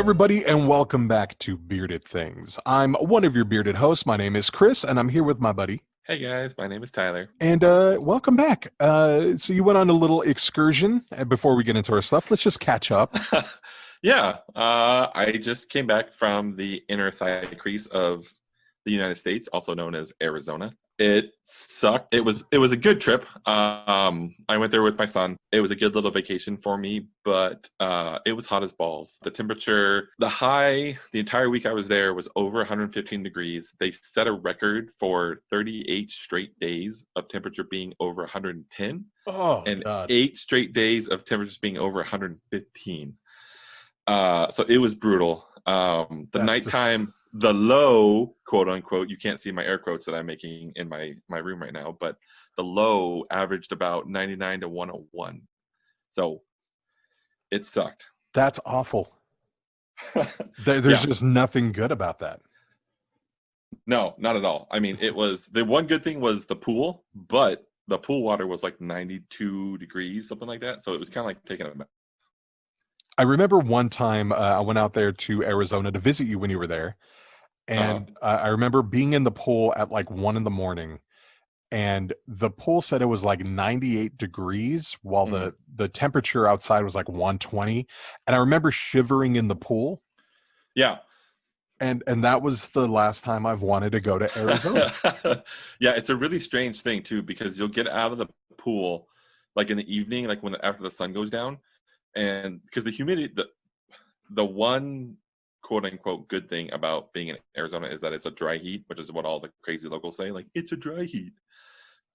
everybody, and welcome back to Bearded Things. I'm one of your bearded hosts. My name is Chris, and I'm here with my buddy. Hey guys, my name is Tyler. And welcome back. So you went on a little excursion. Before we get into our stuff, let's just catch up. Yeah, I just came back from the inner thigh crease of the United States, also known as Arizona. It sucked. It was a good trip. I went there with my son. It was a good little vacation for me, but it was hot as balls. The temperature, the high, the entire week I was there was over 115 degrees. They set a record for 38 straight days of temperature being over 110, and God. 8 straight days of temperatures being over 115. So it was brutal. The nighttime, the low, quote unquote, you can't see my air quotes that I'm making in my room right now, but the low averaged about 99 to 101. So it sucked. That's awful. There's just nothing good about that. No, not at all. I mean, it was, the one good thing was the pool, but the pool water was like 92 degrees, something like that. So it was kind of like taking a bath. I remember one time I went out there to Arizona to visit you when you were there. And I remember being in the pool at like 1 a.m, and the pool said it was like 98 degrees while the temperature outside was like 120. And I remember shivering in the pool. Yeah. And that was the last time I've wanted to go to Arizona. Yeah, it's a really strange thing too, because you'll get out of the pool like in the evening, like after the sun goes down, and because the humidity, the one quote unquote good thing about being in Arizona is that it's a dry heat, which is what all the crazy locals say, like it's a dry heat.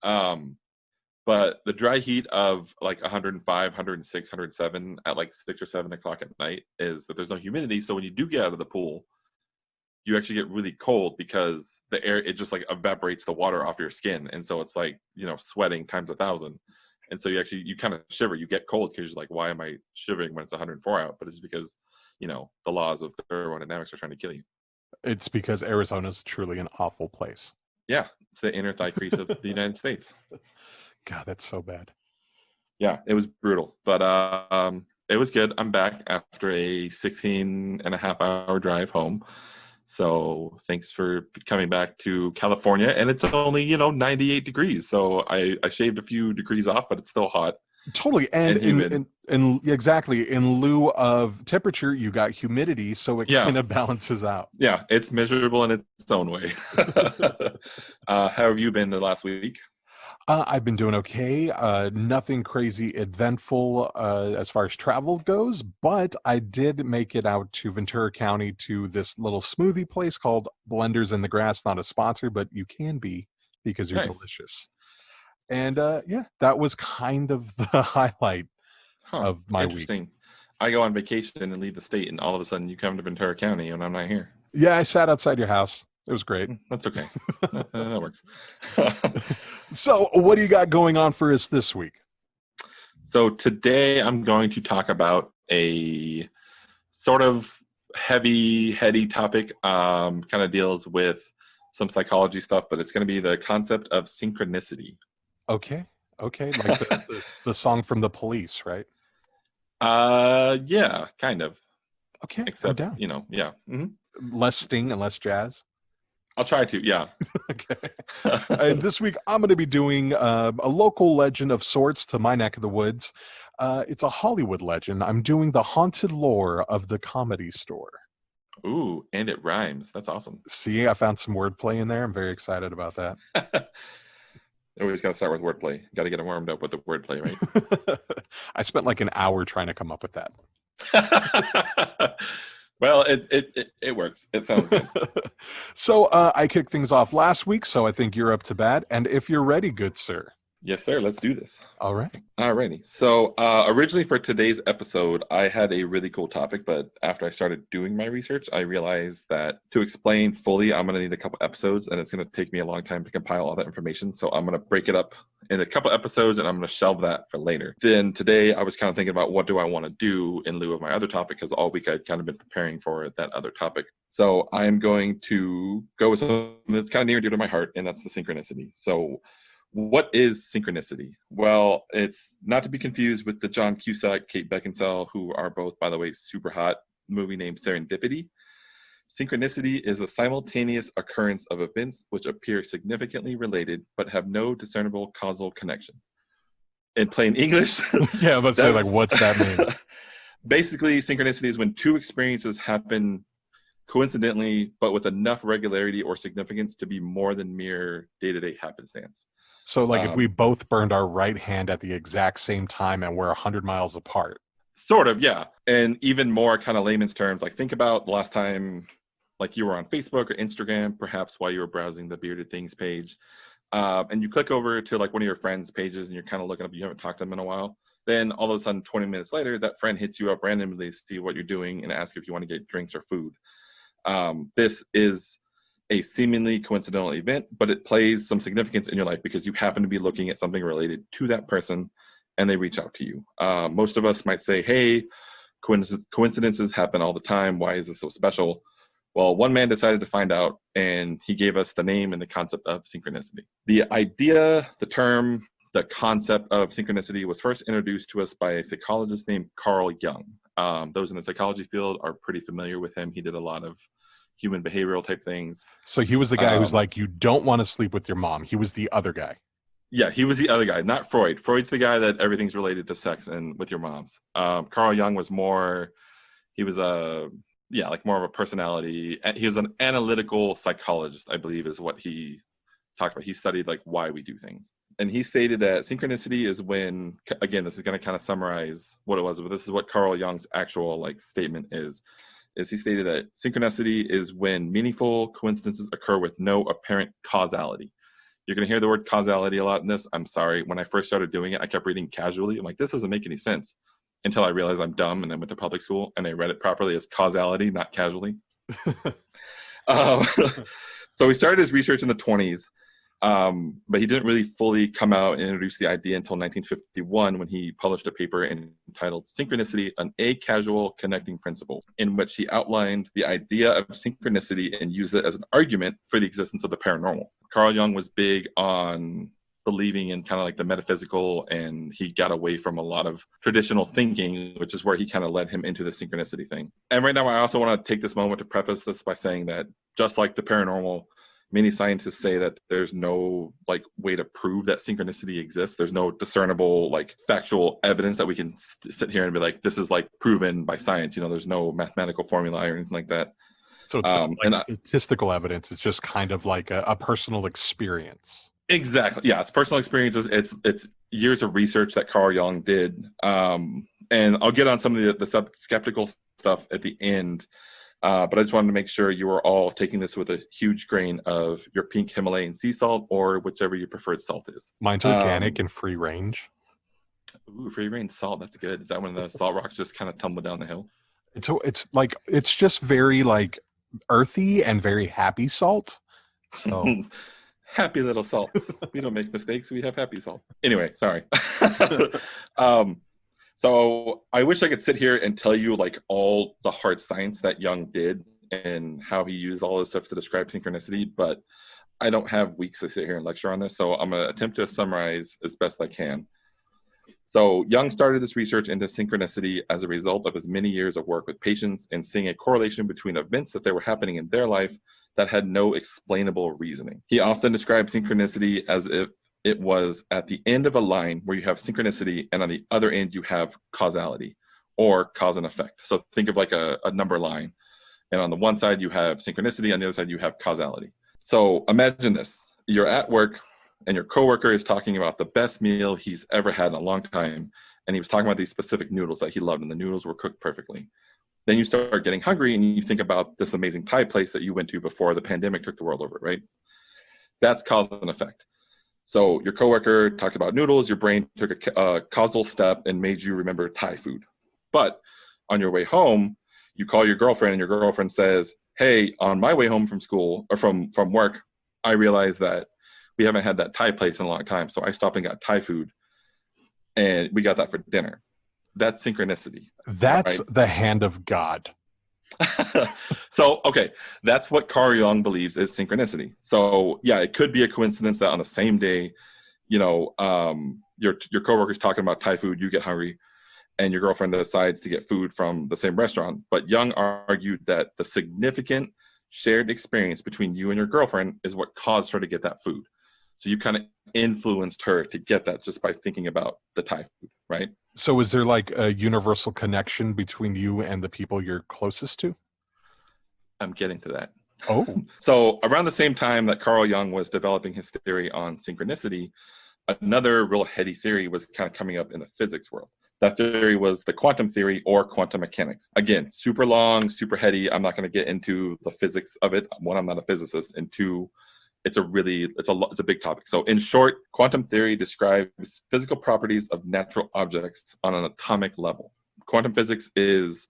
But the dry heat of like 105, 106, 107 at like 6 or 7 o'clock at night is that there's no humidity. So when you do get out of the pool, you actually get really cold because the air, it just like evaporates the water off your skin. And so it's like, sweating times 1,000. And so you kind of shiver, you get cold because you're like, why am I shivering when it's 104 out? But it's because, the laws of thermodynamics are trying to kill you. It's because Arizona is truly an awful place. Yeah. It's the inner thigh crease of the United States. God, that's so bad. Yeah, it was brutal, but it was good. I'm back after a 16 and a half hour drive home. So thanks for coming back to California. And it's only, 98 degrees. So I shaved a few degrees off, but it's still hot. Totally. And exactly, in lieu of temperature, you got humidity. So it kind of balances out. Yeah, it's miserable in its own way. How have you been the last week? I've been doing okay. Nothing crazy eventful as far as travel goes, but I did make it out to Ventura County to this little smoothie place called Blenders in the Grass. Not a sponsor, but you can be because you're delicious. And that was kind of the highlight of my week. I go on vacation and leave the state, and all of a sudden you come to Ventura County and I'm not here. Yeah, I sat outside your house. It was great. That's okay. That works. So what do you got going on for us this week? So today I'm going to talk about a sort of heady topic, kind of deals with some psychology stuff, but it's going to be the concept of synchronicity. Okay. Like the song from The Police, right? Yeah, kind of. Okay. Except, yeah. Mm-hmm. Less sting and less jazz. I'll try to, yeah. Okay. And this week, I'm going to be doing a local legend of sorts to my neck of the woods. It's a Hollywood legend. I'm doing the haunted lore of the Comedy Store. Ooh, and it rhymes. That's awesome. See, I found some wordplay in there. I'm very excited about that. Always got to start with wordplay. Got to get it warmed up with the wordplay, right? I spent like an hour trying to come up with that. Well, it works. It sounds good. So I kicked things off last week, so I think you're up to bat. And if you're ready, good sir. Yes, sir. Let's do this. All right. Alrighty. So originally for today's episode, I had a really cool topic, but after I started doing my research, I realized that to explain fully, I'm going to need a couple episodes, and it's going to take me a long time to compile all that information. So I'm going to break it up in a couple episodes, and I'm going to shelve that for later. Then today, I was kind of thinking about what do I want to do in lieu of my other topic, because all week I'd kind of been preparing for that other topic. So I'm going to go with something that's kind of near and dear to my heart, and that's the synchronicity. So what is synchronicity? Well, it's not to be confused with the John Cusack, Kate Beckinsale, who are both, by the way, super hot. movie named Serendipity. Synchronicity is a simultaneous occurrence of events which appear significantly related but have no discernible causal connection. In plain English, Yeah, I'm about to say, like, that's what's that mean? basically synchronicity is when two experiences happen coincidentally, but with enough regularity or significance to be more than mere day-to-day happenstance. So, like, if we Um, both burned our right hand at the exact same time and we're 100 miles apart. Sort of, yeah. And even more kind of layman's terms, like think about the last time like you were on Facebook or Instagram, perhaps while you were browsing the Bearded Things page, and you click over to like one of your friends' pages and you're kind of looking up, you haven't talked to them in a while. Then all of a sudden, 20 minutes later, that friend hits you up randomly to see what you're doing and ask if you want to get drinks or food. This is a seemingly coincidental event, but it plays some significance in your life because you happen to be looking at something related to that person and they reach out to you. Most of us might say, hey, coincidences happen all the time. Why is this so special? Well, one man decided to find out, and he gave us the name and the concept of synchronicity. The idea, the term, the concept of synchronicity was first introduced to us by a psychologist named Carl Jung. Those in the psychology field are pretty familiar with him. He did a lot of human behavioral type things. So he was the guy who's like, you don't want to sleep with your mom. He was the other guy. Yeah, he was the other guy, not Freud. Freud's the guy that everything's related to sex and with your moms. Carl Jung was more, he was like more of a personality. He was an analytical psychologist, I believe is what he talked about. He studied like why we do things. And he stated that synchronicity is when, again, this is going to kind of summarize what it was, but this is what Carl Jung's actual like statement is he stated that synchronicity is when meaningful coincidences occur with no apparent causality. You're going to hear the word causality a lot in this. I'm sorry. When I first started doing it, I kept reading casually. I'm like, this doesn't make any sense until I realized I'm dumb and I went to public school and they read it properly as causality, not casually. um, so he started his research in the 20s, but he didn't really fully come out and introduce the idea until 1951 when he published a paper entitled Synchronicity, an A-Casual Connecting Principle, in which he outlined the idea of synchronicity and used it as an argument for the existence of the paranormal. Carl Jung was big on believing in kind of like the metaphysical, and he got away from a lot of traditional thinking, which is where he kind of led him into the synchronicity thing. And right now, I also want to take this moment to preface this by saying that just like the paranormal, many scientists say that there's no like way to prove that synchronicity exists. There's no discernible like factual evidence that we can sit here and be like, this is like proven by science. You know, there's no mathematical formula or anything like that. So it's not like statistical evidence. It's just kind of like a personal experience. Exactly. Yeah, it's personal experiences. It's years of research that Carl Jung did. And I'll get on some of the skeptical stuff at the end. But I just wanted to make sure you are all taking this with a huge grain of your pink Himalayan sea salt or whichever your preferred salt is. Mine's organic and free range. Ooh, free range salt. That's good. Is that when the salt rocks just kind of tumble down the hill? It's just very like earthy and very happy salt. So happy little salts. We don't make mistakes. We have happy salt. Anyway, sorry. So I wish I could sit here and tell you like all the hard science that Jung did and how he used all this stuff to describe synchronicity, but I don't have weeks to sit here and lecture on this. So I'm going to attempt to summarize as best I can. So Jung started this research into synchronicity as a result of his many years of work with patients and seeing a correlation between events that were happening in their life that had no explainable reasoning. He often described synchronicity as if it was at the end of a line where you have synchronicity and on the other end you have causality or cause and effect. So think of like a number line. And on the one side you have synchronicity, on the other side you have causality. So imagine this. You're at work and your coworker is talking about the best meal he's ever had in a long time. And he was talking about these specific noodles that he loved and the noodles were cooked perfectly. Then you start getting hungry and you think about this amazing Thai place that you went to before the pandemic took the world over, right? That's cause and effect. So your coworker talked about noodles, your brain took a causal step and made you remember Thai food. But on your way home, you call your girlfriend and your girlfriend says, hey, on my way home from school or from work, I realized that we haven't had that Thai place in a long time. So I stopped and got Thai food and we got that for dinner. That's synchronicity. That's right? The hand of God. So, okay, that's what Carl Jung believes is synchronicity. So, yeah, it could be a coincidence that on the same day, you know, your coworker's talking about Thai food, you get hungry, and your girlfriend decides to get food from the same restaurant. But Jung argued that the significant shared experience between you and your girlfriend is what caused her to get that food. So you kind of influenced her to get that just by thinking about the Thai food, right? So is there like a universal connection between you and the people you're closest to? I'm getting to that. Oh, So around the same time that Carl Jung was developing his theory on synchronicity, another real heady theory was kind of coming up in the physics world. That theory was the quantum theory or quantum mechanics. Again, super long, super heady. I'm not going to get into the physics of it. One, I'm not a physicist, and two, it's a big topic. So in short, quantum theory describes physical properties of natural objects on an atomic level. Quantum physics is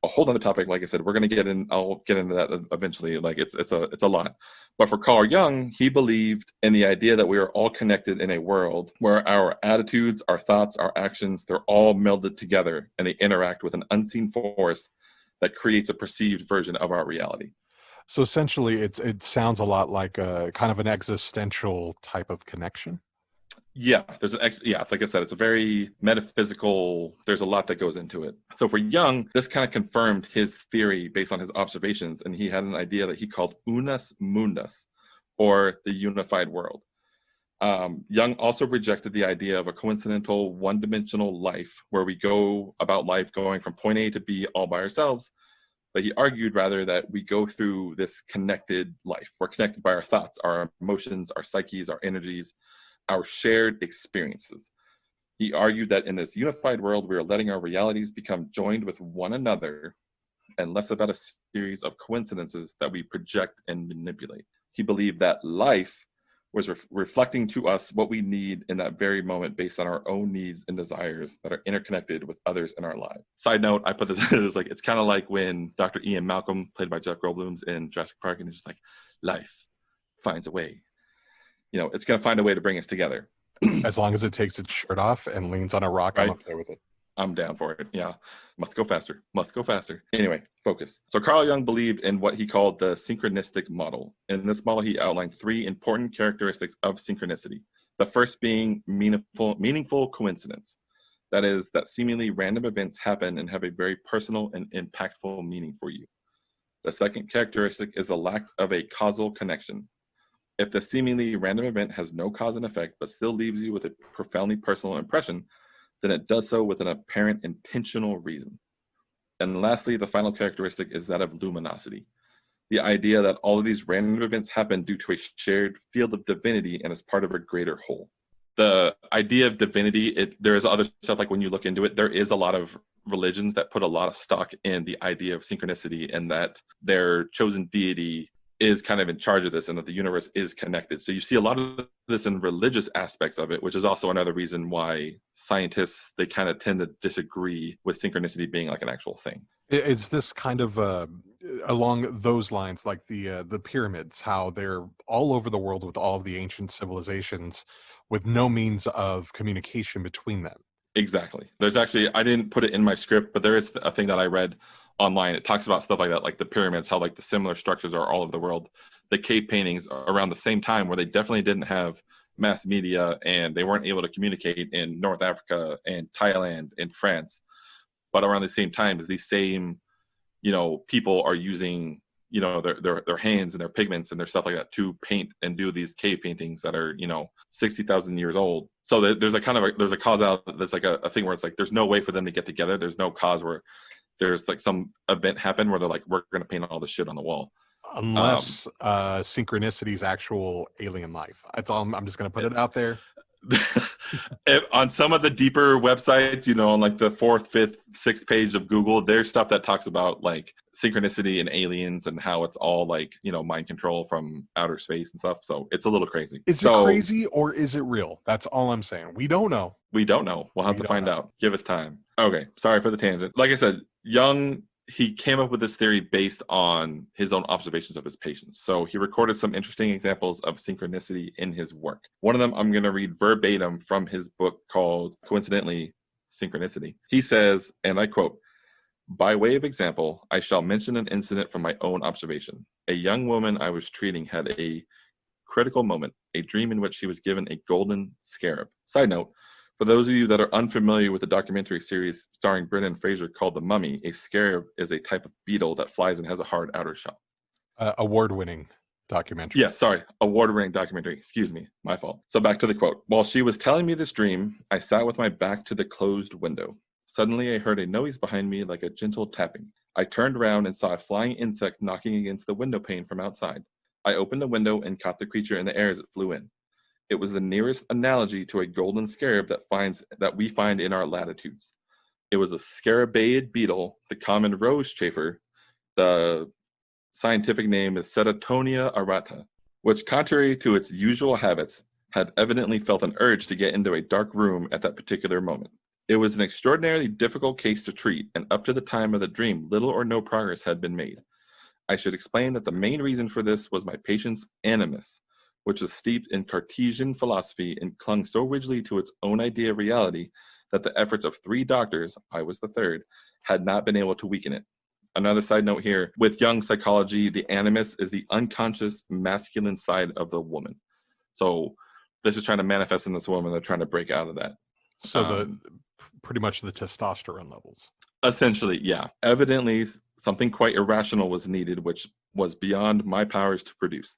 a whole other topic. Like I said, I'll get into that eventually. Like it's a lot. But for Carl Jung, he believed in the idea that we are all connected in a world where our attitudes, our thoughts, our actions, they're all melded together and they interact with an unseen force that creates a perceived version of our reality. so essentially it sounds a lot like a kind of an existential type of connection. Yeah, like I said, it's a very metaphysical, there's a lot that goes into it. So for Jung, this kind of confirmed his theory based on his observations, and he had an idea that he called unus mundus, or the unified world. Jung also rejected the idea of a coincidental one-dimensional life where we go about life going from point A to B all by ourselves, but he argued rather that we go through this connected life. We're connected by our thoughts, our emotions, our psyches, our energies, our shared experiences. He argued that in this unified world, we are letting our realities become joined with one another and less about a series of coincidences that we project and manipulate. He believed that life was reflecting to us what we need in that very moment based on our own needs and desires that are interconnected with others in our lives. Side note, I put this as like, it's kind of like when Dr. Ian Malcolm, played by Jeff Goldblum's in Jurassic Park, and it's just like, life finds a way. It's going to find a way to bring us together. As long as it takes its shirt off and leans on a rock, I'm Right? okay with it. I'm down for it. Yeah. Must go faster. Must go faster. Anyway, focus. So Carl Jung believed in what he called the synchronistic model. In this model, he outlined 3 important characteristics of synchronicity. The first being meaningful coincidence. That is, that seemingly random events happen and have a very personal and impactful meaning for you. The second characteristic is the lack of a causal connection. If the seemingly random event has no cause and effect, but still leaves you with a profoundly personal impression, then it does so with an apparent intentional reason. And lastly, the final characteristic is that of luminosity. The idea that all of these random events happen due to a shared field of divinity and as part of a greater whole. The idea of divinity, there is other stuff, like when you look into it, there is a lot of religions that put a lot of stock in the idea of synchronicity and that their chosen deity is kind of in charge of this and that the universe is connected. So you see a lot of this in religious aspects of it, which is also another reason why scientists, they kind of tend to disagree with synchronicity being like an actual thing. Is this kind of along those lines, like the pyramids, how they're all over the world with all of the ancient civilizations with no means of communication between them? Exactly. There's actually, I didn't put it in my script, but there is a thing that I read online. It talks about stuff like that, like the pyramids, how like the similar structures are all over the world. The cave paintings are around the same time where they definitely didn't have mass media and they weren't able to communicate in North Africa and Thailand and France. But around the same time as these same, people are using, their hands and their pigments and their stuff like that to paint and do these cave paintings that are, 60,000 years old. So there's a kind of there's a cause out. There's like a thing where it's like, there's no way for them to get together. There's no cause where there's like some event happen where they're like, we're going to paint all this shit on the wall. Unless synchronicity's actual alien life. That's all. I'm just going to put it out there. On some of the deeper websites, on like the 4th, 5th, 6th page of Google, there's stuff that talks about like synchronicity and aliens and how it's all like, mind control from outer space and stuff. So it's a little crazy. Is it crazy or is it real? That's all I'm saying. We don't know. We don't know. We'll have to find out. Give us time. Okay. Sorry for the tangent. Like I said, Jung, he came up with this theory based on his own observations of his patients. So he recorded some interesting examples of synchronicity in his work. One of them, I'm going to read verbatim from his book called, coincidentally, Synchronicity. He says, and I quote, "By way of example, I shall mention an incident from my own observation. A young woman I was treating had a critical moment, a dream in which she was given a golden scarab." Side note, For those of you that are unfamiliar with the documentary series starring Brendan Fraser called The Mummy, a scarab is a type of beetle that flies and has a hard outer shell. Award-winning documentary. Yeah, sorry, award-winning documentary. Excuse me, my fault. So back to the quote. While she was telling me this dream, I sat with my back to the closed window. Suddenly, I heard a noise behind me like a gentle tapping. I turned around and saw a flying insect knocking against the window pane from outside. I opened the window and caught the creature in the air as it flew in. It was the nearest analogy to a golden scarab that we find in our latitudes. It was a scarabaeid beetle, the common rose chafer. The scientific name is Ceratonia arata, which, contrary to its usual habits, had evidently felt an urge to get into a dark room at that particular moment. It was an extraordinarily difficult case to treat, and up to the time of the dream, little or no progress had been made. I should explain that the main reason for this was my patient's animus, which was steeped in Cartesian philosophy and clung so rigidly to its own idea of reality that the efforts of 3 doctors, I was the third, had not been able to weaken it. Another side note here, with Jung psychology, the animus is the unconscious masculine side of the woman. So this is trying to manifest in this woman. They're trying to break out of that. So pretty much the testosterone levels. Essentially, yeah. Evidently, something quite irrational was needed, which was beyond my powers to produce.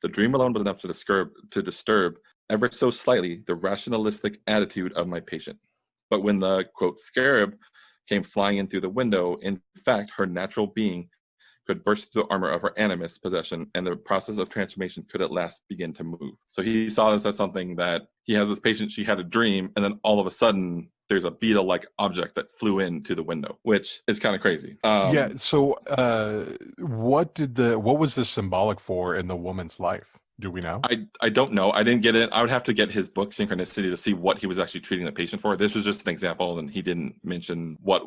The dream alone was enough to disturb ever so slightly the rationalistic attitude of my patient. But when the, quote, scarab came flying in through the window, in fact, her natural being could burst through the armor of her animus possession, and the process of transformation could at last begin to move. So he saw this as something that he has this patient, she had a dream, and then all of a sudden, there's a beetle-like object that flew into the window, which is kind of crazy. Yeah. So, what was this symbolic for in the woman's life? Do we know? I don't know. I didn't get it. I would have to get his book Synchronicity to see what he was actually treating the patient for. This was just an example, and he didn't mention what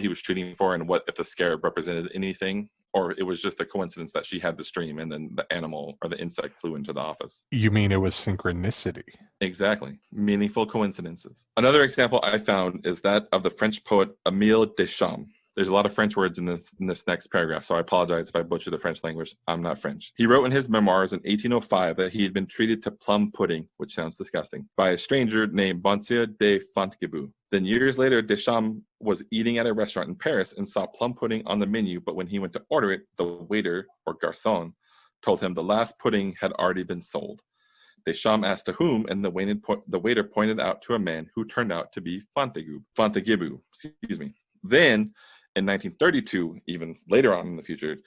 he was treating for and what if the scarab represented anything, or it was just a coincidence that she had this dream and then the animal or the insect flew into the office. You mean it was synchronicity? Exactly. Meaningful coincidences. Another example I found is that of the French poet Émile Deschamps. There's a lot of French words in this next paragraph, so I apologize if I butcher the French language. I'm not French. He wrote in his memoirs in 1805 that he had been treated to plum pudding, which sounds disgusting, by a stranger named Monsieur de Fontgibu. Then years later, Deschamps was eating at a restaurant in Paris and saw plum pudding on the menu, but when he went to order it, the waiter, or garçon, told him the last pudding had already been sold. Deschamps asked to whom, and the waiter pointed out to a man who turned out to be Fontgibu. Then, in 1932, even later on in the future,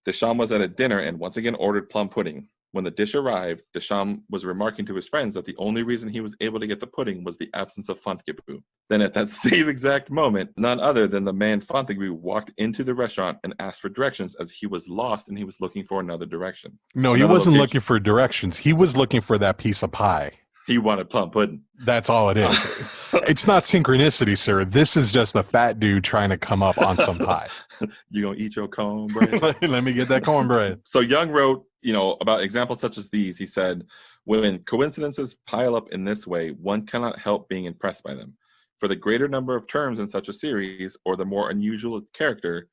Deschamps was at a dinner and once again ordered plum pudding. When the dish arrived, Deschamps was remarking to his friends that the only reason he was able to get the pudding was the absence of Fontgibu. Then at that same exact moment, none other than the man Fontgibu walked into the restaurant and asked for directions as he was lost and he was looking for another direction. No, he wasn't looking for directions. He was looking for that piece of pie. He wanted plum pudding. That's all it is. It's not synchronicity, sir. This is just a fat dude trying to come up on some pie. You gonna eat your cornbread? Let me get that cornbread. So Jung wrote, about examples such as these. He said, when coincidences pile up in this way, one cannot help being impressed by them. For the greater number of terms in such a series, or the more unusual its character,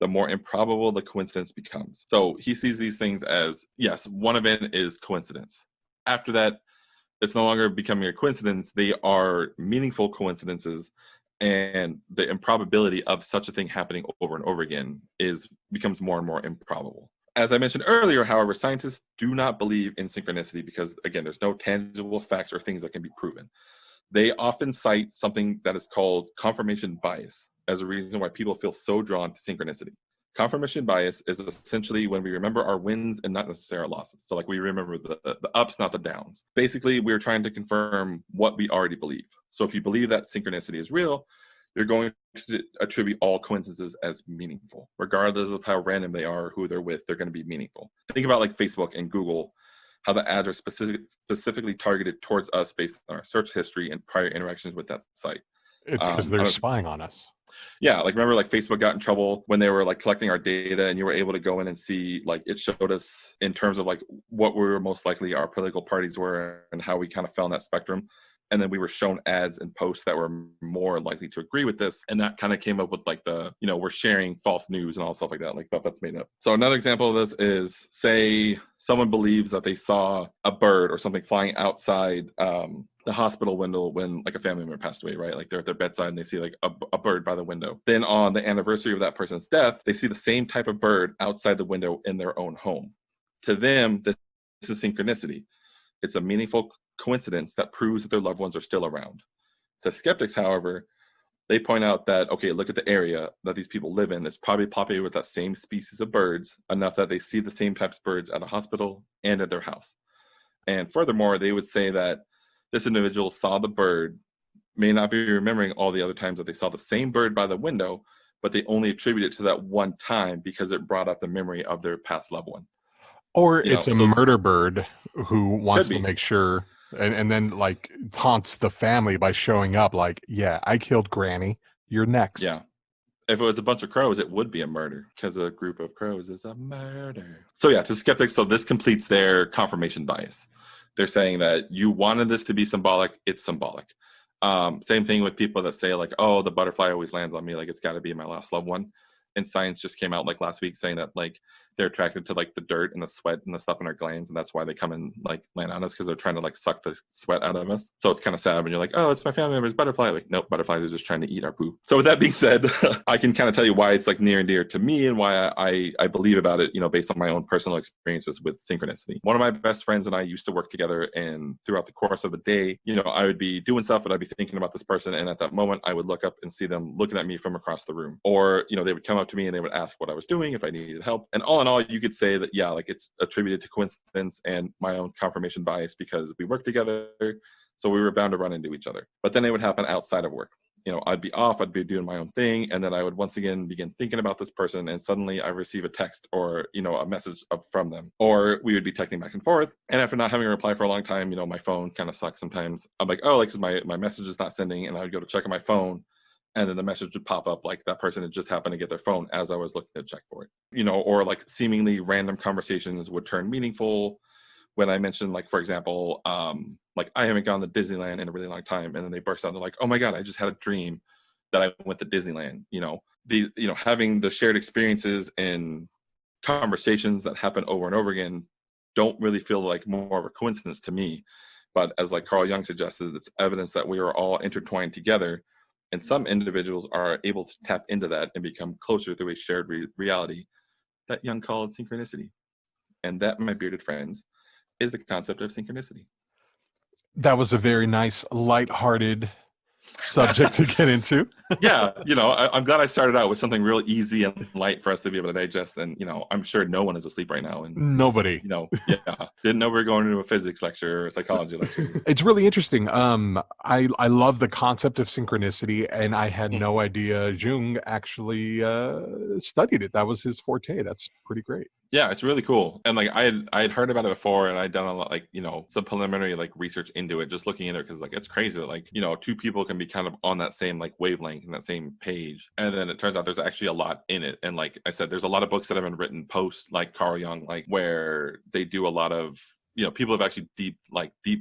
the more improbable the coincidence becomes. So he sees these things as, yes, one event is coincidence. After that, it's no longer becoming a coincidence. They are meaningful coincidences, and the improbability of such a thing happening over and over again becomes more and more improbable. As I mentioned earlier, however, scientists do not believe in synchronicity because, again, there's no tangible facts or things that can be proven. They often cite something that is called confirmation bias as a reason why people feel so drawn to synchronicity. Confirmation bias is essentially when we remember our wins and not necessarily our losses. So like we remember the ups, not the downs. Basically, we're trying to confirm what we already believe. So if you believe that synchronicity is real, you're going to attribute all coincidences as meaningful. Regardless of how random they are or who they're with, they're going to be meaningful. Think about like Facebook and Google, how the ads are specifically targeted towards us based on our search history and prior interactions with that site. It's because they're spying on us. Yeah, like remember like Facebook got in trouble when they were like collecting our data and you were able to go in and see like it showed us in terms of like what we were most likely our political parties were and how we kind of fell in that spectrum. And then we were shown ads and posts that were more likely to agree with this. And that kind of came up with like we're sharing false news and all stuff like that, like stuff that's made up. So another example of this is, say someone believes that they saw a bird or something flying outside the hospital window when like a family member passed away, right? Like they're at their bedside and they see like a bird by the window. Then on the anniversary of that person's death, they see the same type of bird outside the window in their own home. To them, this is synchronicity. It's a meaningful coincidence that proves that their loved ones are still around. To skeptics, however, they point out that, okay, look at the area that these people live in. It's probably populated with that same species of birds, enough that they see the same types of birds at a hospital and at their house. And furthermore, they would say that this individual saw the bird, may not be remembering all the other times that they saw the same bird by the window, but they only attribute it to that one time because it brought up the memory of their past loved one. Or it's a So murder bird who could wants to be. make sure and then like taunts the family by showing up like, yeah, I killed Granny. You're next. Yeah. If it was a bunch of crows, it would be a murder because a group of crows is a murder. So yeah, to skeptics, so this completes their confirmation bias. They're saying that you wanted this to be symbolic, it's symbolic. Same thing with people that say like, oh, the butterfly always lands on me, like it's got to be my last loved one. And science just came out like last week saying that like they're attracted to like the dirt and the sweat and the stuff in our glands, and that's why they come and like land on us because they're trying to like suck the sweat out of us. So it's kind of sad when you're like, oh, it's my family member's butterfly. Like, nope, butterflies are just trying to eat our poo. So with that being said, I can kind of tell you why it's like near and dear to me and why I believe about it, you know, based on my own personal experiences with synchronicity. One of my best friends and I used to work together, and throughout the course of the day, you know, I would be doing stuff and I'd be thinking about this person, and at that moment I would look up and see them looking at me from across the room, or you know, they would come up to me and they would ask what I was doing, if I needed help. And all in all, you could say that yeah, like it's attributed to coincidence and my own confirmation bias because we worked together, so we were bound to run into each other. But then it would happen outside of work. You know, I'd be off, I'd be doing my own thing, and then I would once again begin thinking about this person, and suddenly I receive a text or, you know, a message from them. Or we would be texting back and forth, and after not having a reply for a long time, you know, my phone kind of sucks sometimes. I'm like, oh, like my message is not sending, and I would go to check on my phone, and then the message would pop up like that person had just happened to get their phone as I was looking to check for it. You know, or like seemingly random conversations would turn meaningful when I mentioned, like, for example, like I haven't gone to Disneyland in a really long time, and then they burst out and they're like, oh my God, I just had a dream that I went to Disneyland. You know, having the shared experiences and conversations that happen over and over again don't really feel like more of a coincidence to me. But as like Carl Jung suggested, it's evidence that we are all intertwined together. And some individuals are able to tap into that and become closer through a shared reality that Jung called synchronicity. And that, my bearded friends, is the concept of synchronicity. That was a very nice, lighthearted subject to get into. Yeah, you know, I'm glad I started out with something real easy and light for us to be able to digest. And, you know, I'm sure no one is asleep right now. And, Nobody. you know, yeah, didn't know we were going into a physics lecture or a psychology lecture. It's really interesting. I love the concept of synchronicity, and I had no idea Jung actually studied it. That was his forte. That's pretty great. Yeah, it's really cool. And like I had heard about it before, and I'd done a lot, like, you know, some preliminary like research into it, just looking into it, because like it's crazy that like, you know, two people can be kind of on that same like wavelength and that same page. And then it turns out there's actually a lot in it. And like I said, there's a lot of books that have been written post like Carl Jung, like where they do a lot of, you know, people have actually deep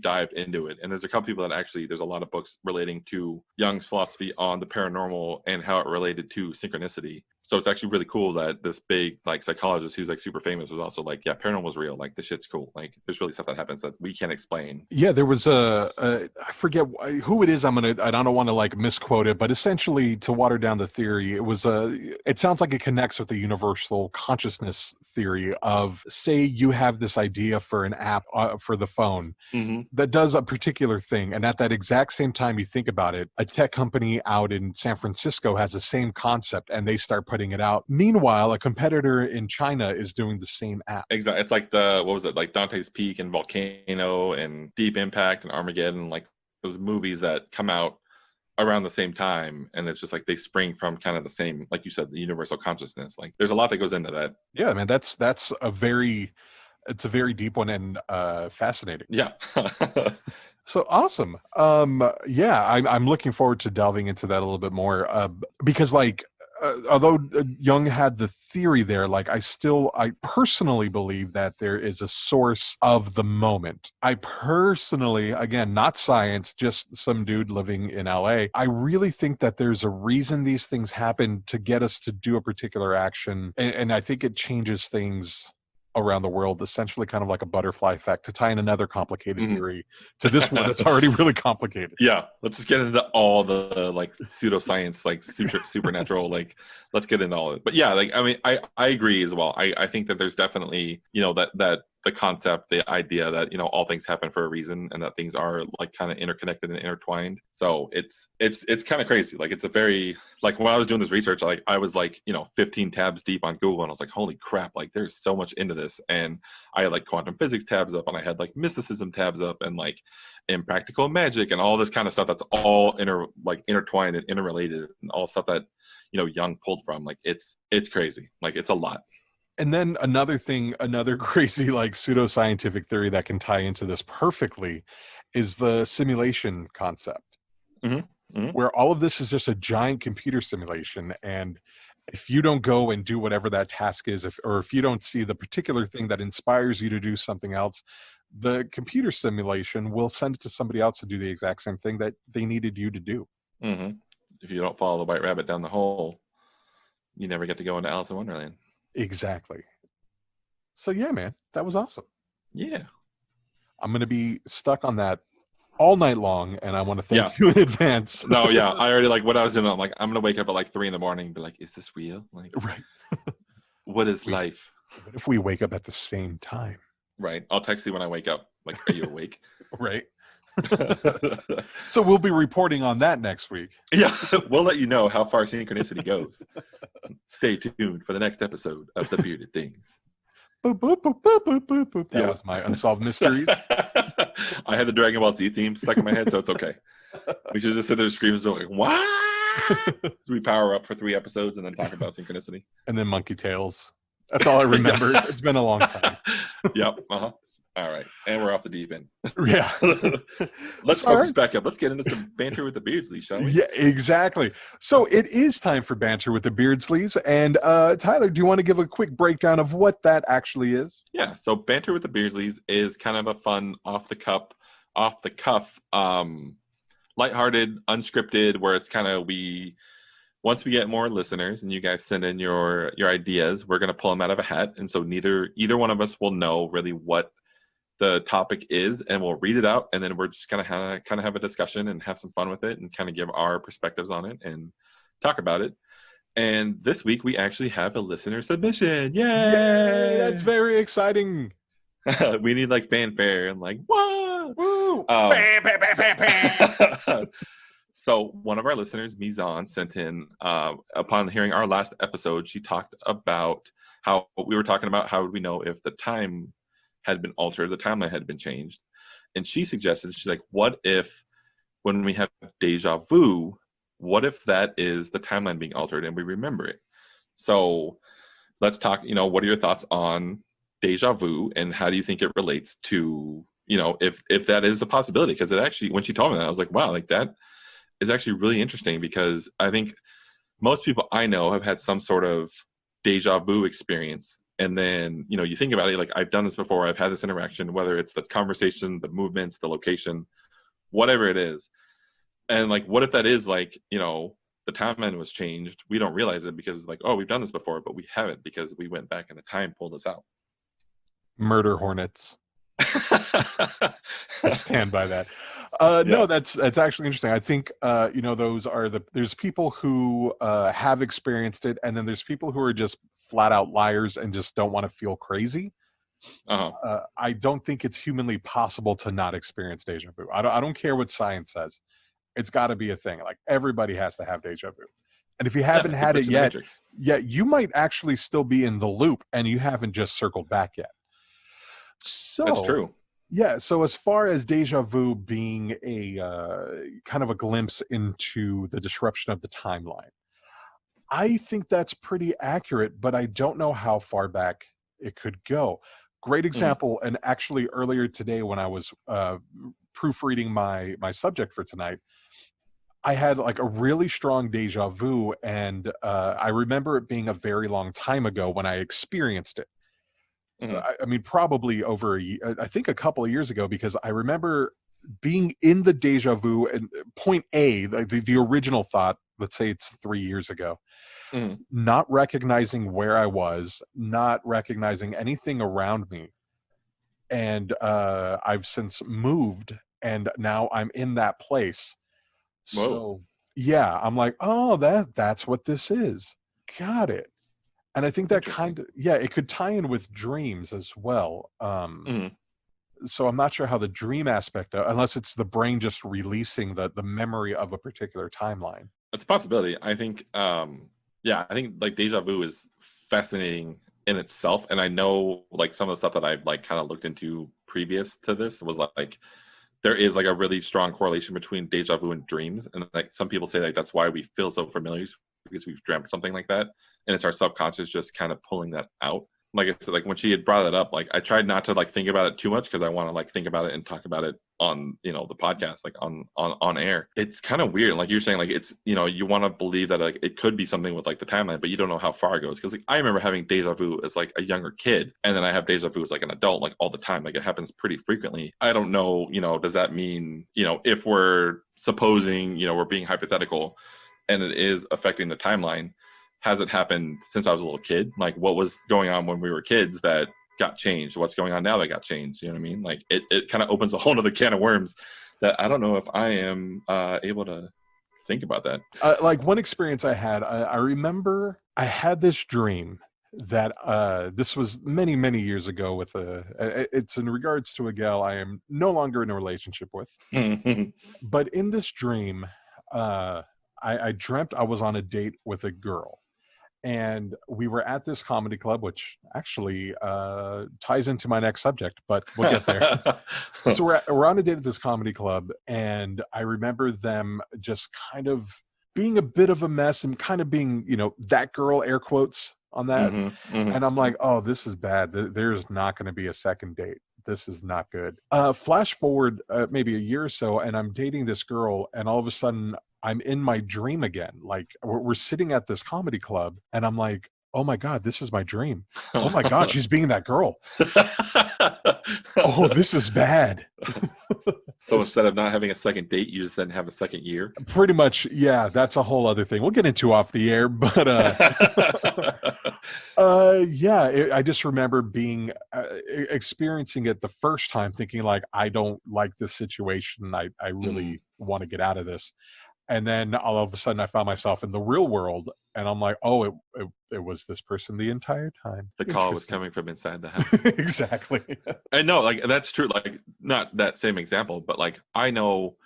dived into it. And there's a couple people that actually, there's a lot of books relating to Jung's philosophy on the paranormal and how it related to synchronicity. So it's actually really cool that this big like psychologist who's like super famous was also like, yeah, paranormal is real. Like this shit's cool. Like there's really stuff that happens that we can't explain. Yeah, there was I forget who it is. I don't want to like misquote it, but essentially to water down the theory, it sounds like it connects with the universal consciousness theory of, say you have this idea for an app for the phone that does a particular thing, and at that exact same time you think about it, a tech company out in San Francisco has the same concept and they start putting it out. Meanwhile, a competitor in China is doing the same app. Exactly. It's like what was it, like Dante's Peak and Volcano and Deep Impact and Armageddon, like those movies that come out around the same time, and it's just like they spring from kind of the same, like you said, the universal consciousness. Like there's a lot that goes into that. Yeah, man, that's a very deep one and fascinating. Yeah. So awesome. Yeah, I'm looking forward to delving into that a little bit more because like although Jung had the theory there, like I personally believe that there is a source of the moment. I personally, again, not science, just some dude living in LA, I really think that there's a reason these things happen to get us to do a particular action. And I think it changes things around the world, essentially kind of like a butterfly effect to tie in another complicated Mhm. theory to this one that's already really complicated. Yeah, let's just get into all the like pseudoscience, like supernatural, like let's get into all of it. But yeah, like I mean, I agree as well. I think that there's definitely, you know, that the concept, the idea that, you know, all things happen for a reason and that things are like kind of interconnected and intertwined. So it's kind of crazy. Like it's a very, like when I was doing this research, like I was like, you know, 15 tabs deep on Google and I was like, holy crap, like there's so much into this. And I had like quantum physics tabs up and I had like mysticism tabs up and like impractical magic and all this kind of stuff that's all intertwined and interrelated and all stuff that, you know, Jung pulled from. Like it's crazy. Like it's a lot. And then another thing, another crazy like pseudoscientific theory that can tie into this perfectly is the simulation concept, Mm-hmm. where all of this is just a giant computer simulation. And if you don't go and do whatever that task is, or if you don't see the particular thing that inspires you to do something else, the computer simulation will send it to somebody else to do the exact same thing that they needed you to do. Mm-hmm. If you don't follow the white rabbit down the hole, you never get to go into Alice in Wonderland. Exactly. So yeah, man, that was awesome. Yeah. I'm going to be stuck on that all night long, and I want to Yeah. thank you in advance. No, yeah. I already like what I was doing. I'm like, I'm gonna wake up at like 3 a.m. and be like, is this real? Like, Right. what is We- life? What if we wake up at the same time? Right. I'll text you when I wake up. Like, are you awake? Right. So we'll be reporting on that next week. Yeah, we'll let you know how far synchronicity goes. Stay tuned for the next episode of The Bearded Things. Boop, boop, boop, boop, boop, boop, boop. That Yeah. was my unsolved mysteries. I had the Dragon Ball Z theme stuck in my head, so it's okay. We should just sit there screaming like, what? So we power up for 3 episodes and then talk about synchronicity. And then monkey tails. That's all I remember. It's been a long time. Yep. Uh-huh. All right. And we're off the deep end. Yeah. Let's All focus right. back up. Let's get into some banter with the Beardsley, shall we? Yeah, exactly. So it is time for banter with the Beardsleys. And Tyler, do you want to give a quick breakdown of what that actually is? Yeah. So banter with the Beardsleys is kind of a fun off the cuff, lighthearted, unscripted, where it's kind of once we get more listeners and you guys send in your ideas, we're gonna pull them out of a hat. And so either one of us will know really what the topic is, and we'll read it out, and then we're just gonna kind of have a discussion and have some fun with it and kind of give our perspectives on it and talk about it. And this week we actually have a listener submission. Yay! That's very exciting. We need like fanfare and like what? Woo! So one of our listeners, Mizan, sent in upon hearing our last episode. She talked about how we were talking about how would we know if the time had been altered, the timeline had been changed, and she suggested, she's like, what if when we have deja vu, what if that is the timeline being altered and we remember it? So let's talk. You know, what are your thoughts on deja vu, and how do you think it relates to, you know, if that is a possibility? Because it actually, when she told me that, I was like, wow, like that is actually really interesting, because I think most people I know have had some sort of deja vu experience. And then, you know, you think about it, like, I've done this before, I've had this interaction, whether it's the conversation, the movements, the location, whatever it is. And like, what if that is like, you know, the timeline was changed, we don't realize it because like, oh, we've done this before, but we haven't, because we went back in the time, pulled us out. Murder hornets. I stand by that. Yeah. No, that's actually interesting. I think you know, there's people who have experienced it, and then there's people who are just flat out liars and just don't want to feel crazy. Uh-huh. I don't think it's humanly possible to not experience deja vu. I don't care what science says. It's got to be a thing. Like, everybody has to have deja vu. And if you haven't Yeah, it's a had glitch it in the yet, Matrix. yeah, you might actually still be in the loop and you haven't just circled back yet. So That's true. Yeah, so as far as deja vu being a kind of a glimpse into the disruption of the timeline, I think that's pretty accurate, but I don't know how far back it could go. Great example, and actually earlier today when I was proofreading my subject for tonight, I had like a really strong deja vu, and I remember it being a very long time ago when I experienced it. I mean, probably over I think a couple of years ago, because I remember being in the deja vu, and point A, the original thought let's say it's 3 years ago, Mhm. not recognizing where I was, not recognizing anything around me. And I've since moved, and now I'm in that place. Whoa, So yeah, I'm like, oh, that's what this is. Got it. And I think that interesting. kind of, yeah, it could tie in with dreams as well. Mhm. So I'm not sure how the dream aspect, unless it's the brain just releasing the memory of a particular timeline. It's a possibility. I think, yeah, I think like deja vu is fascinating in itself, and I know like some of the stuff that I've like kind of looked into previous to this was like there is like a really strong correlation between deja vu and dreams, and like some people say like that's why we feel so familiar because we've dreamt something like that, and it's our subconscious just kind of pulling that out. Like I said, like when she had brought it up, like I tried not to like think about it too much because I want to like think about it and talk about it on the podcast, like on air. It's kind of weird, like you're saying, like it's you want to believe that like it could be something with like the timeline, but you don't know how far it goes because like I remember having deja vu as like a younger kid, and then I have deja vu as like an adult, like all the time. Like it happens pretty frequently. I don't know, does that mean if we're supposing we're being hypothetical and it is affecting the timeline, has it happened since I was a little kid? Like what was going on when we were kids that got changed? What's going on now that got changed? You know what I mean? Like it kind of opens a whole other can of worms that I don't know if I am able to think about that. Like one experience I had, I remember I had this dream that this was many, many years ago with it's in regards to a gal I am no longer in a relationship with. But in this dream, uh, I dreamt I was on a date with a girl, and we were at this comedy club, which actually ties into my next subject, but we'll get there. So we're on a date at this comedy club, and I remember them just kind of being a bit of a mess and kind of being, that girl, air quotes on that. Hmm. Hmm. And I'm like, oh, this is bad. There's not going to be a second date. This is not good. Flash forward maybe a year or so, and I'm dating this girl, and all of a sudden I'm in my dream again. Like we're sitting at this comedy club, and I'm like, oh my God, this is my dream. Oh my God, she's being that girl. Oh, this is bad. So instead of not having a second date, you just then have a second year. Pretty much, yeah, that's a whole other thing we'll get into off the air, but yeah, I just remember being experiencing it the first time, thinking like, I don't like this situation. I Mm. really want to get out of this. And then all of a sudden I found myself in the real world, and I'm like, oh, it was this person the entire time. The call was Interesting. coming from inside the house. Exactly. And no, like that's true. Like not that same example, but like I know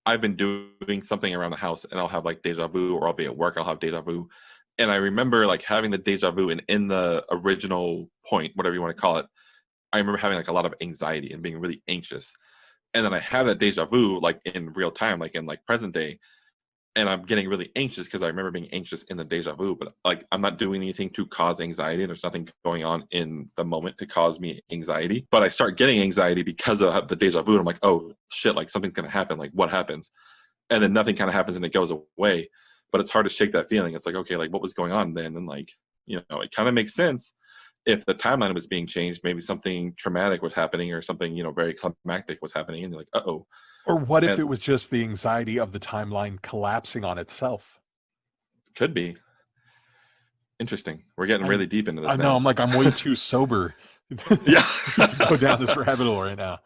I've been doing something around the house and I'll have like deja vu, or I'll be at work, I'll have deja vu. And I remember like having the deja vu, and in the original point, whatever you want to call it, I remember having like a lot of anxiety and being really anxious. And then I have that deja vu like in real time, like in like present day, and I'm getting really anxious because I remember being anxious in the deja vu, but like I'm not doing anything to cause anxiety. There's nothing going on in the moment to cause me anxiety, but I start getting anxiety because of the deja vu. And I'm like, oh shit, like something's gonna happen. Like what happens? And then nothing kind of happens and it goes away. But it's hard to shake that feeling. It's like, okay, like what was going on then? And like, it kind of makes sense if the timeline was being changed. Maybe something traumatic was happening, or something very climactic was happening, and you're like, oh. Or what if And it was just the anxiety of the timeline collapsing on itself? could be interesting. We're getting I really deep into I this know, now. I'm like, I'm way too sober Yeah. to go down this rabbit hole right now.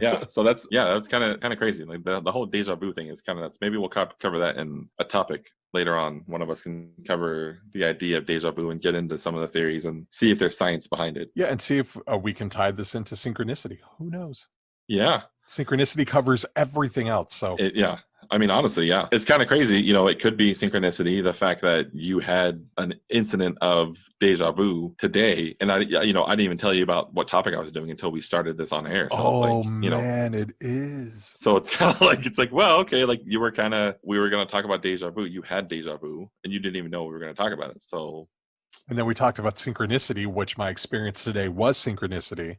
Yeah, so that's kind of crazy. Like the whole deja vu thing is kind of nuts. Maybe we'll cover that in a topic later on. One of us can cover the idea of deja vu and get into some of the theories and see if there's science behind it. Yeah, and see if we can tie this into synchronicity. Who knows? Yeah. Synchronicity covers everything else. So Yeah. I mean, honestly, yeah, it's kind of crazy. It could be synchronicity. The fact that you had an incident of deja vu today, and I didn't even tell you about what topic I was doing until we started this on air. So it's like, oh man, it is. so it's kind of like, it's like, well, okay, like we were going to talk about deja vu. You had deja vu, and you didn't even know we were going to talk about it. So And then we talked about synchronicity, which my experience today was synchronicity.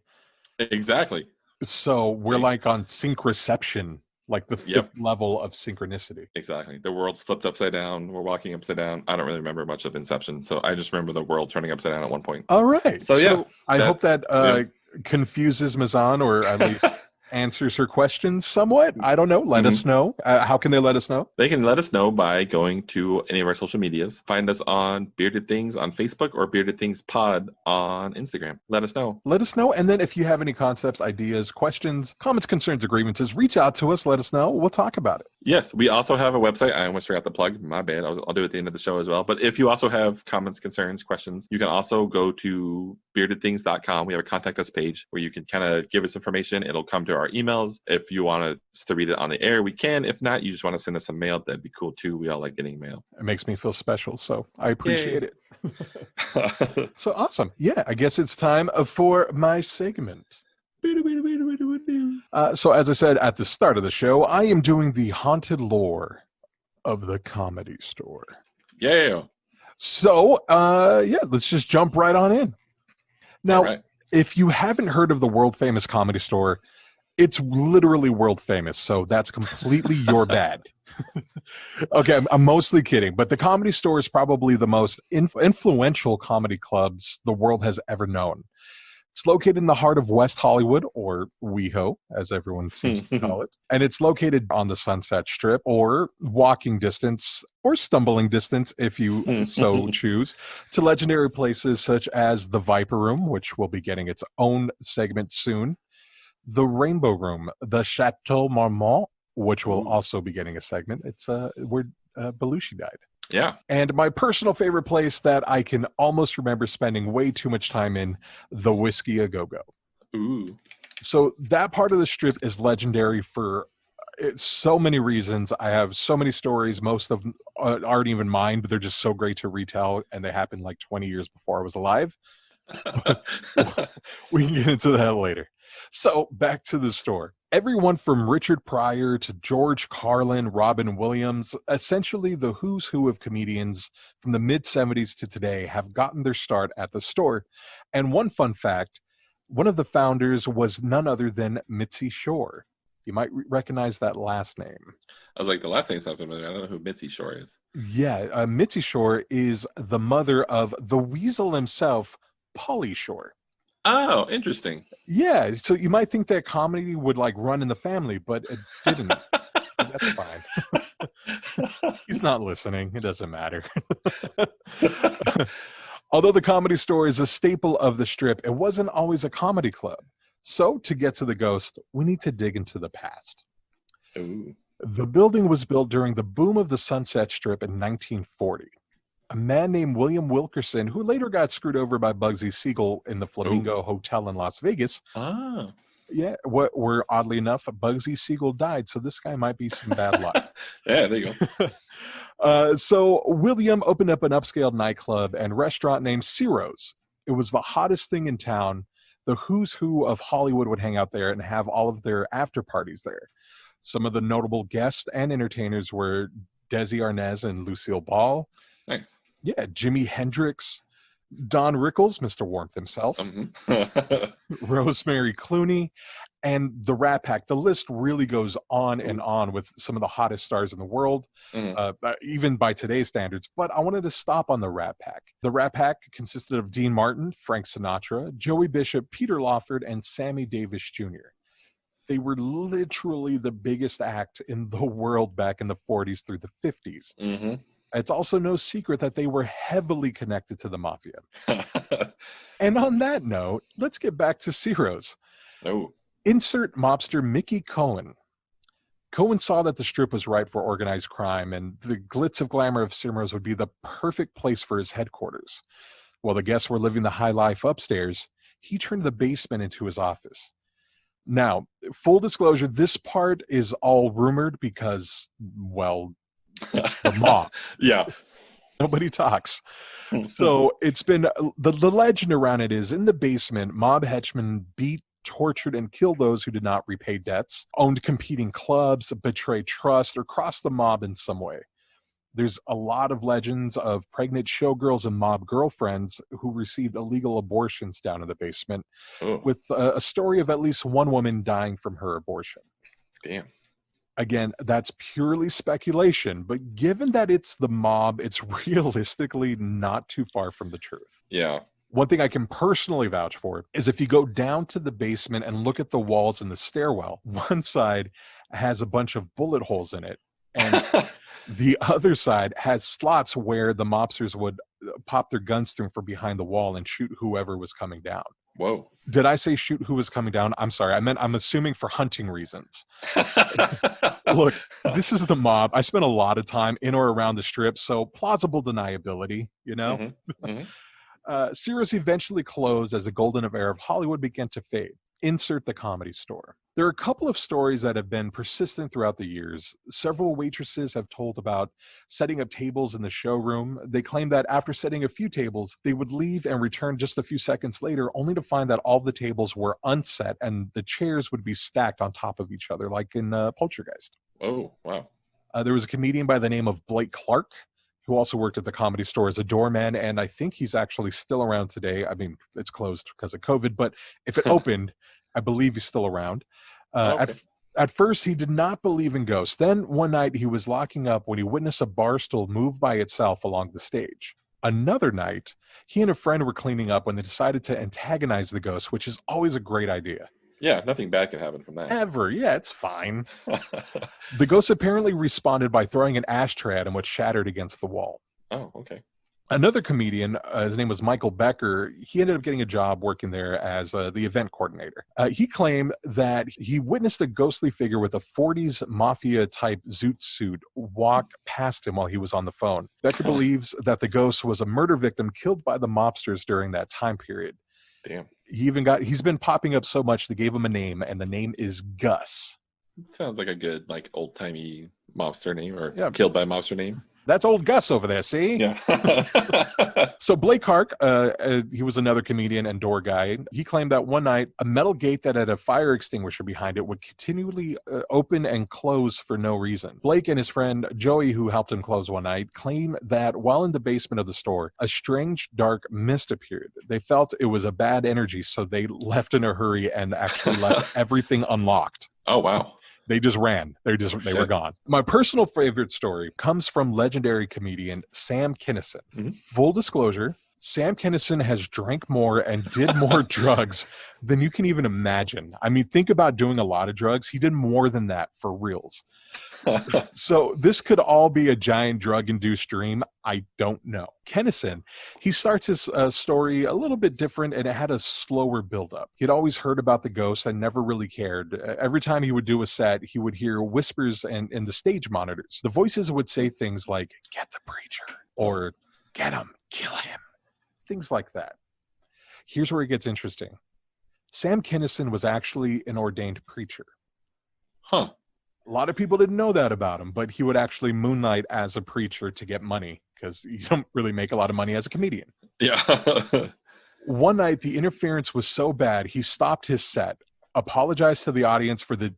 exactly. So we're See, like on synchroception, like the yep. fifth level of synchronicity. Exactly. The world's flipped upside down. We're walking upside down. I don't really remember much of Inception, so I just remember the world turning upside down at one point. All right. So yeah, So I hope that's that confuses Mazan, or at least answers her questions somewhat. I don't know. Let us Mhm. know. How can they let us know? They can let us know by going to any of our social medias. Find us on Bearded Things on Facebook or Bearded Things Pod on Instagram. Let us know. Let us know. And then if you have any concepts, ideas, questions, comments, concerns, or grievances, reach out to us. Let us know. We'll talk about it. Yes, we also have a website. I almost forgot the plug. My bad. I'll do it at the end of the show as well. But if you also have comments, concerns, questions, you can also go to beardedthings.com. We have a contact us page where you can kind of give us information. It'll come to our emails. If you want us to read it on the air, we can. If not, you just want to send us some mail, that'd be cool too. We all like getting mail. It makes me feel special. So I appreciate Yay. it. So awesome. Yeah, I guess it's time for my segment. So as I said at the start of the show, I am doing the haunted lore of the Comedy Store. Yeah. So yeah, let's just jump right on in. Now, right. If you haven't heard of the world famous Comedy Store, it's literally world famous, so that's completely your bad. Okay, I'm mostly kidding, but the Comedy Store is probably the most influential comedy clubs the world has ever known. It's located in the heart of West Hollywood, or WeHo, as everyone seems to call it. And it's located on the Sunset Strip, or walking distance, or stumbling distance, if you so choose, to legendary places such as the Viper Room, which will be getting its own segment soon, the Rainbow Room, the Chateau Marmont, which will also be getting a segment. It's where Belushi died. Yeah. And my personal favorite place that I can almost remember spending way too much time in, the Whiskey A Go Go. Ooh. So that part of the strip is legendary for so many reasons. I have so many stories. Most of them aren't even mine, but they're just so great to retell, and they happened like 20 years before I was alive. We can get into that later. So back to the store. Everyone from Richard Pryor to George Carlin, Robin Williams, essentially the who's who of comedians from the mid-70s to today have gotten their start at the store. And one fun fact, one of the founders was none other than Mitzi Shore. You might recognize that last name. I was like, the last name's not familiar. I don't know who Mitzi Shore is. Yeah, Mitzi Shore is the mother of the weasel himself, Pauly Shore. Oh, interesting. Yeah, so you might think that comedy would like run in the family, but it didn't. That's fine. He's not listening. It doesn't matter. Although the Comedy Store is a staple of the strip, it wasn't always a comedy club. So to get to the ghost, we need to dig into the past. Ooh. The building was built during the boom of the Sunset Strip in 1940. A man named William Wilkerson, who later got screwed over by Bugsy Siegel in the Flamingo Hotel in Las Vegas. Ah. Yeah, where oddly enough, Bugsy Siegel died, so this guy might be some bad luck. Yeah, there you go. So William opened up an upscale nightclub and restaurant named Ciro's. It was the hottest thing in town. The who's who of Hollywood would hang out there and have all of their after parties there. Some of the notable guests and entertainers were Desi Arnaz and Lucille Ball. Nice. Yeah, Jimi Hendrix, Don Rickles, Mr. Warmth himself, Rosemary Clooney, and the Rat Pack. The list really goes on and on with some of the hottest stars in the world, even by today's standards. But I wanted to stop on the Rat Pack. The Rat Pack consisted of Dean Martin, Frank Sinatra, Joey Bishop, Peter Lawford, and Sammy Davis Jr. They were literally the biggest act in the world back in the 40s through the 50s. Mm-hmm. It's also no secret that they were heavily connected to the mafia. And on that note, let's get back to Ciro's. Oh. Insert mobster Mickey Cohen. Cohen saw that the strip was ripe for organized crime, and the glitz of glamour of Ciro's would be the perfect place for his headquarters. While the guests were living the high life upstairs, he turned the basement into his office. Now, full disclosure, this part is all rumored because, well, it's the mob. Yeah. Nobody talks. So it's been the legend around it is in the basement, mob henchmen beat, tortured, and killed those who did not repay debts, owned competing clubs, betrayed trust, or crossed the mob in some way. There's a lot of legends of pregnant showgirls and mob girlfriends who received illegal abortions down in the basement, with a story of at least one woman dying from her abortion. Damn. Again, that's purely speculation, but given that it's the mob, it's realistically not too far from the truth. Yeah. One thing I can personally vouch for is if you go down to the basement and look at the walls in the stairwell, one side has a bunch of bullet holes in it, and the other side has slots where the mobsters would pop their guns through from behind the wall and shoot whoever was coming down. Whoa. Did I say shoot who was coming down? I'm sorry. I meant I'm assuming for hunting reasons. Look, this is the mob. I spent a lot of time in or around the strip, so plausible deniability, you know? Mm-hmm. Mm-hmm. Sears eventually closed as the golden era of Hollywood began to fade. Insert the Comedy Store. There are a couple of stories that have been persistent throughout the years. Several waitresses have told about setting up tables in the showroom. They claim that after setting a few tables, they would leave and return just a few seconds later, only to find that all the tables were unset and the chairs would be stacked on top of each other, like in Poltergeist. Oh, wow. There was a comedian by the name of Blake Clark who also worked at the Comedy Store as a doorman, and I think he's actually still around today. I mean, it's closed because of COVID, but if it opened, I believe he's still around. Okay. At first, he did not believe in ghosts. Then one night, he was locking up when he witnessed a bar stool move by itself along the stage. Another night, he and a friend were cleaning up when they decided to antagonize the ghost, which is always a great idea. Yeah, nothing bad can happen from that. Ever. Yeah, it's fine. The ghost apparently responded by throwing an ashtray at him, which shattered against the wall. Oh, okay. Another comedian, his name was Michael Becker, he ended up getting a job working there as the event coordinator. He claimed that he witnessed a ghostly figure with a 40s mafia-type zoot suit walk past him while he was on the phone. Becker believes that the ghost was a murder victim killed by the mobsters during that time period. Damn. He's been popping up so much they gave him a name, and the name is Gus. Sounds like a good, like, old-timey mobster name, or Yeah. killed by mobster name. That's old Gus over there, see? Yeah. So Blake Clark, he was another comedian and door guy. He claimed that one night, a metal gate that had a fire extinguisher behind it would continually open and close for no reason. Blake and his friend Joey, who helped him close one night, claim that while in the basement of the store, a strange dark mist appeared. They felt it was a bad energy, so they left in a hurry and actually left everything unlocked. Oh, wow. They just ran. They were gone. My personal favorite story comes from legendary comedian Sam Kinison. Mm-hmm. Full disclosure, Sam Kinison has drank more and did more drugs than you can even imagine. I mean, think about doing a lot of drugs. He did more than that for reals. So this could all be a giant drug-induced dream. I don't know. Kennison, he starts his story a little bit different, and it had a slower build-up. He'd always heard about the ghosts and never really cared. Every time he would do a set, he would hear whispers in the stage monitors. The voices would say things like, "Get the preacher," or "Get him, kill him," things like that. Here's where it gets interesting. Sam Kinison was actually an ordained preacher. Huh. A lot of people didn't know that about him, but he would actually moonlight as a preacher to get money because you don't really make a lot of money as a comedian. Yeah. One night, the interference was so bad, he stopped his set, apologized to the audience for the,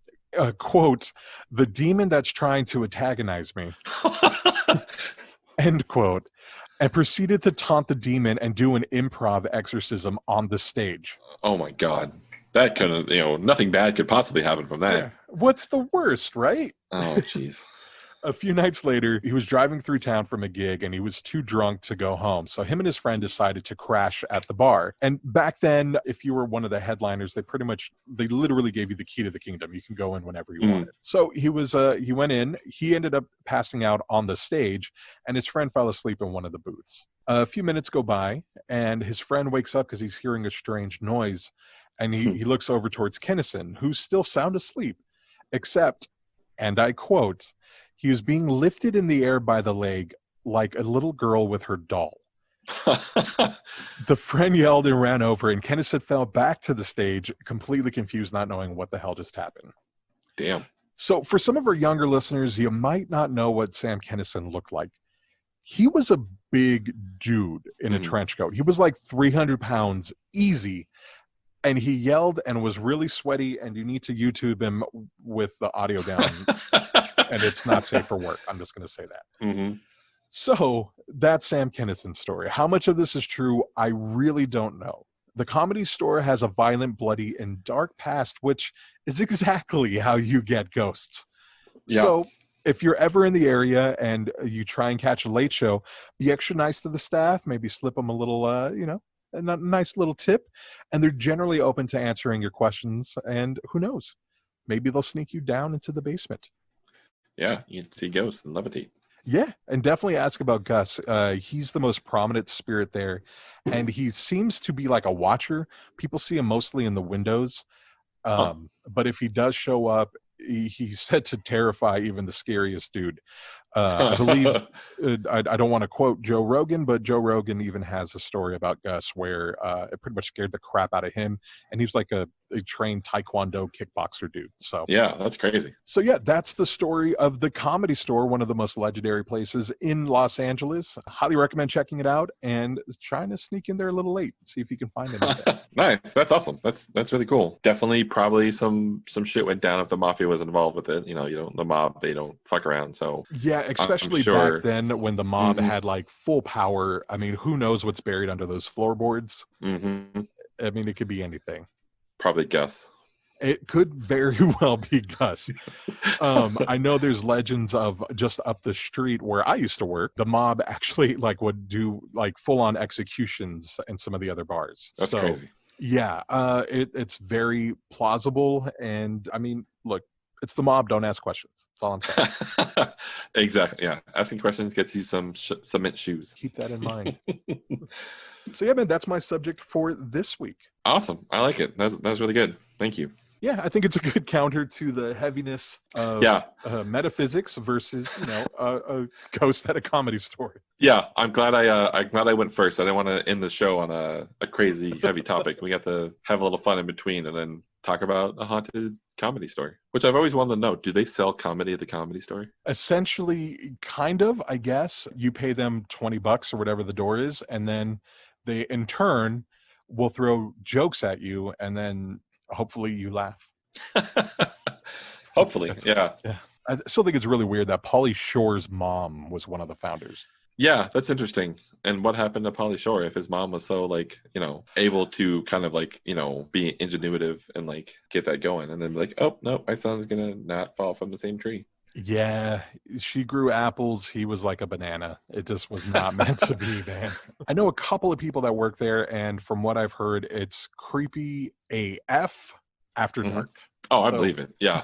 quote, "the demon that's trying to antagonize me," end quote, and proceeded to taunt the demon and do an improv exorcism on the stage. Oh, my God. That could have, nothing bad could possibly happen from that. Yeah. What's the worst, right? Oh, jeez. A few nights later, he was driving through town from a gig and he was too drunk to go home. So him and his friend decided to crash at the bar. And back then, if you were one of the headliners, they literally gave you the key to the kingdom. You can go in whenever you wanted. So he went in, he ended up passing out on the stage, and his friend fell asleep in one of the booths. A few minutes go by and his friend wakes up because he's hearing a strange noise. And he looks over towards Kennison, who's still sound asleep, except, and I quote, he was being lifted in the air by the leg like a little girl with her doll. The friend yelled and ran over, and Kennison fell back to the stage, completely confused, not knowing what the hell just happened. Damn. So for some of our younger listeners, you might not know what Sam Kennison looked like. He was a big dude in a trench coat. He was like 300 pounds, easy. And he yelled and was really sweaty, and you need to YouTube him with the audio down, and it's not safe for work. I'm just going to say that. Mm-hmm. So that's Sam Kinnison's story. How much of this is true, I really don't know. The Comedy Store has a violent, bloody, and dark past, which is exactly how you get ghosts. Yeah. So if you're ever in the area and you try and catch a late show, be extra nice to the staff, maybe slip them a little, a nice little tip, and they're generally open to answering your questions. And who knows, maybe they'll sneak you down into the basement. Yeah, you can see ghosts and levitate. Yeah, and definitely ask about Gus. He's the most prominent spirit there, and he seems to be like a watcher. People see him mostly in the windows, Huh. but if he does show up, he's said to terrify even the scariest dude. I believe I don't want to quote Joe Rogan, but Joe Rogan even has a story about Gus where it pretty much scared the crap out of him, and he was like a trained Taekwondo kickboxer dude. So Yeah, that's crazy. so yeah, that's the story of the Comedy Store, one of the most legendary places in Los Angeles. Highly recommend checking it out and trying to sneak in there a little late, see if you can find anything. Nice. That's awesome. That's really cool. Definitely, probably some shit went down if the mafia was involved with it. You know, the mob, they don't fuck around. So Yeah, I'm especially back sure. then when the mob Hmm. had like full power. I mean, who knows what's buried under those floorboards? Hmm. I mean, it could be anything. Probably Gus. It could very well be Gus. I know there's legends of just up the street where I used to work. The mob actually like would do like full on executions in some of the other bars. That's So crazy. yeah, it's very plausible. And I mean, look, it's the mob. Don't ask questions. That's all I'm saying. Exactly. Yeah. Asking questions gets you some cement shoes. Keep that in mind. So yeah, man, that's my subject for this week. Awesome. I like it. That was really good. Thank you. Yeah, I think it's a good counter to the heaviness of Yeah. metaphysics versus a ghost at a comedy store. Yeah. I'm glad I went first. I didn't want to end the show on a crazy heavy topic. We got to have a little fun in between and then talk about a haunted comedy store, which I've always wanted to know. Do they sell comedy at the comedy store? Essentially, kind of, I guess. You pay them $20 or whatever the door is, and then they in turn will throw jokes at you, and then hopefully you laugh. Hopefully. Yeah. Yeah. I still think it's really weird that Pauly Shore's mom was one of the founders. Yeah, that's interesting. And what happened to Pauly Shore if his mom was so able to kind of be ingenuitive and get that going and then be like, oh no, my son's gonna not fall from the same tree. Yeah, she grew apples. He was like a banana. It just was not meant to be, man. I know a couple of people that work there, and from what I've heard, it's creepy AF after Mhm. dark. Oh, I believe it. Yeah.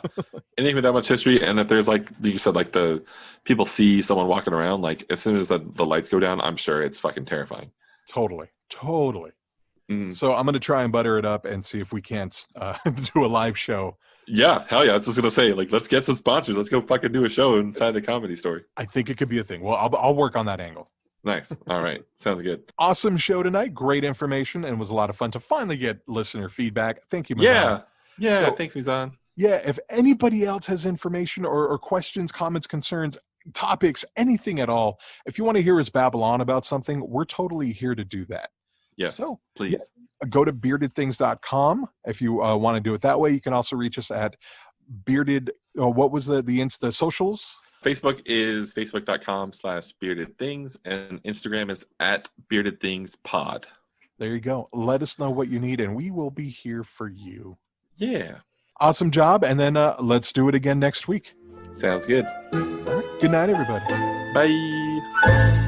Anything with that much history, and if there's you said, the people see someone walking around, as soon as the lights go down, I'm sure it's fucking terrifying. Totally. Mhm. So I'm going to try and butter it up and see if we can't do a live show. Yeah, hell yeah. I was just gonna say, let's get some sponsors. Let's go fucking do a show inside the comedy store. I think it could be a thing. Well, I'll work on that angle. Nice. All right. Sounds good. Awesome show tonight. Great information, and it was a lot of fun to finally get listener feedback. Thank you, Mazan. Yeah. Yeah. So- Thanks, Mizan. Yeah, if anybody else has information or questions, comments, concerns, topics, anything at all, if you want to hear us babble on about something, we're totally here to do that. Yes. So, please. Go to beardedthings.com if you want to do it that way. You can also reach us at bearded. What was the socials? Facebook is facebook.com/beardedthings, and Instagram is @beardedthingspod. There you go. Let us know what you need, and we will be here for you. Yeah. Awesome job. And then let's do it again next week. Sounds good. All right. Good night, everybody. Bye.